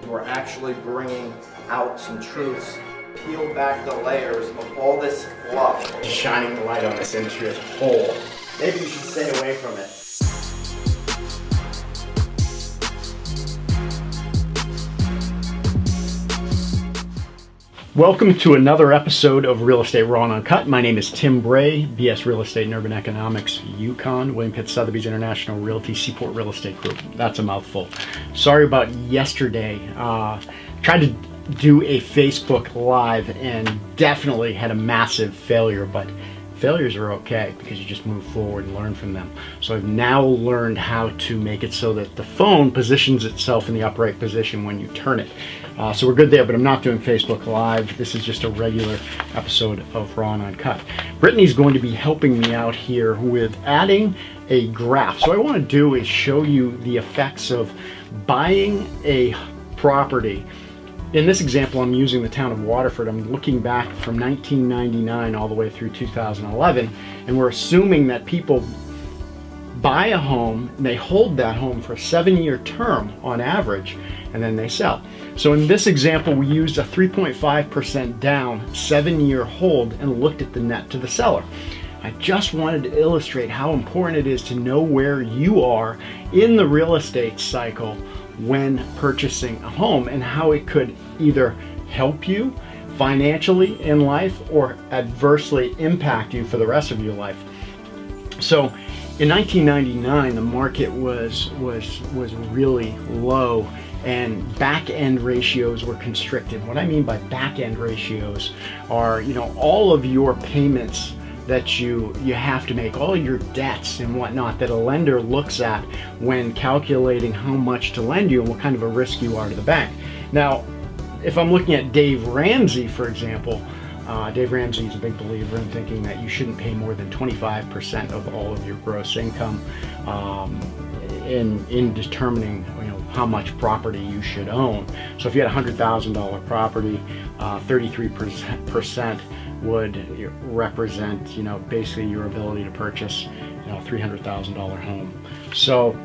and we're actually bringing out some truths, peel back the layers of all this fluff. Shining the light on this industry as a whole. Maybe you should stay away from it. Welcome to another episode of Real Estate Raw and Uncut. My name is Tim Bray, BS Real Estate and Urban Economics, UConn, William Pitt Sotheby's International Realty, Seaport Real Estate Group. That's a mouthful. Sorry about yesterday. Tried to do a Facebook Live and definitely had a massive failure, but failures are okay because you just move forward and learn from them. So I've now learned how to make it so that the phone positions itself in the upright position when you turn it. So we're good there, but I'm not doing Facebook Live. This is just a regular episode of Raw and Uncut. Brittany's going to be helping me out here with adding a graph. So what I want to do is show you the effects of buying a property. In this example, I'm using the town of Waterford. I'm looking back from 1999 all the way through 2011, and we're assuming that people buy a home and they hold that home for a 7-year term on average, and then they sell. So in this example, we used a 3.5% down 7-year hold and looked at the net to the seller. I just wanted to illustrate how important it is to know where you are in the real estate cycle when purchasing a home and how it could either help you financially in life or adversely impact you for the rest of your life. So in 1999, the market was really low and back-end ratios were constricted. What I mean by back-end ratios are, all of your payments that you have to make, all your debts and whatnot that a lender looks at when calculating how much to lend you and what kind of a risk you are to the bank. Now, if I'm looking at Dave Ramsey, for example, Dave Ramsey is a big believer in thinking that you shouldn't pay more than 25% of all of your gross income in determining how much property you should own. So if you had a $100,000 property, 33% would represent basically your ability to purchase a $300,000 home. So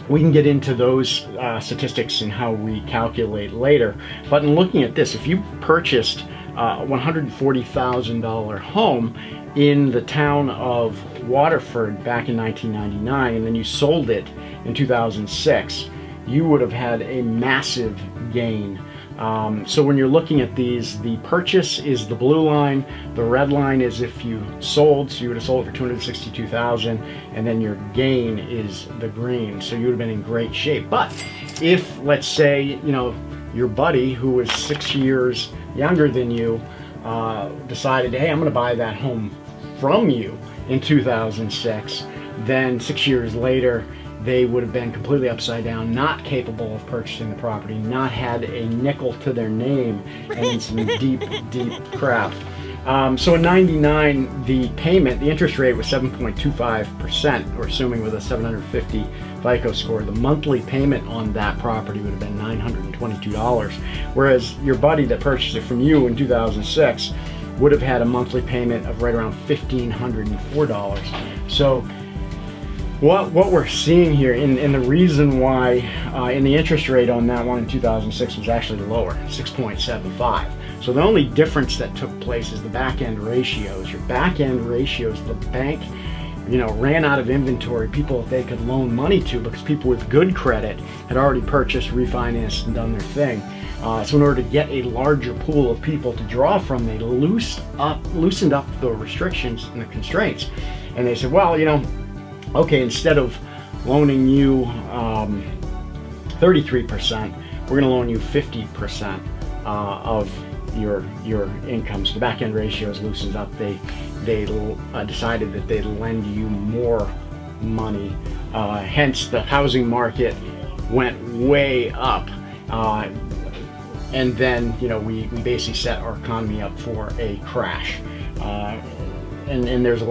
we can get into those statistics and how we calculate later. But in looking at this, if you purchased a $140,000 home in the town of Waterford back in 1999, and then you sold it in 2006, you would have had a massive gain. So when you're looking at these, the purchase is the blue line, the red line is if you sold, so you would have sold it for $262,000, and then your gain is the green, so you would have been in great shape. But if, let's say, your buddy who was 6 years younger than you decided, hey, I'm going to buy that home from you in 2006, then 6 years later, they would have been completely upside down, not capable of purchasing the property, not had a nickel to their name, and in some deep crap. So in 99, the payment, the interest rate was 7.25%, we're assuming with a 750 FICO score. The monthly payment on that property would have been $922, whereas your buddy that purchased it from you in 2006 would have had a monthly payment of right around $1,504. So what we're seeing here, and the reason why in the interest rate on that one in 2006 was actually lower, 6.75. So the only difference that took place is the back-end ratios. Your back-end ratios, the bank, ran out of inventory, people that they could loan money to because people with good credit had already purchased, refinanced, and done their thing. So in order to get a larger pool of people to draw from, they loosened up the restrictions and the constraints. And they said, well, okay, instead of loaning you 33%, we're going to loan you 50% of your income. So the back end ratios loosened up. They decided that they'd lend you more money. Hence, the housing market went way up. And then, we basically set our economy up for a crash. And there's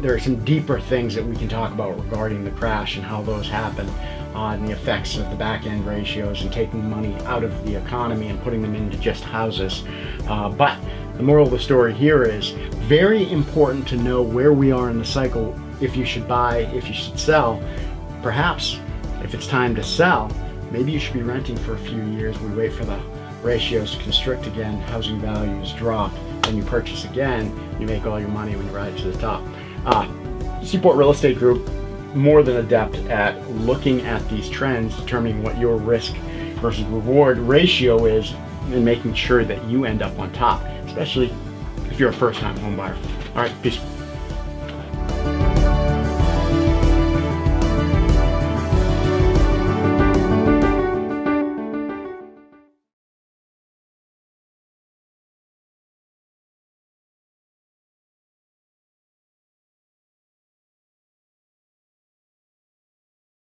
there are some deeper things that we can talk about regarding the crash and how those happen, and the effects of the back-end ratios and taking money out of the economy and putting them into just houses. But the moral of the story here is very important to know where we are in the cycle, if you should buy, if you should sell. Perhaps if it's time to sell, maybe you should be renting for a few years. We wait for the ratios to constrict again, housing values drop, and you purchase again. You make all your money when you ride to the top. Seaport Real Estate Group, more than adept at looking at these trends, determining what your risk versus reward ratio is, and making sure that you end up on top, especially if you're a first-time home buyer. All right, peace.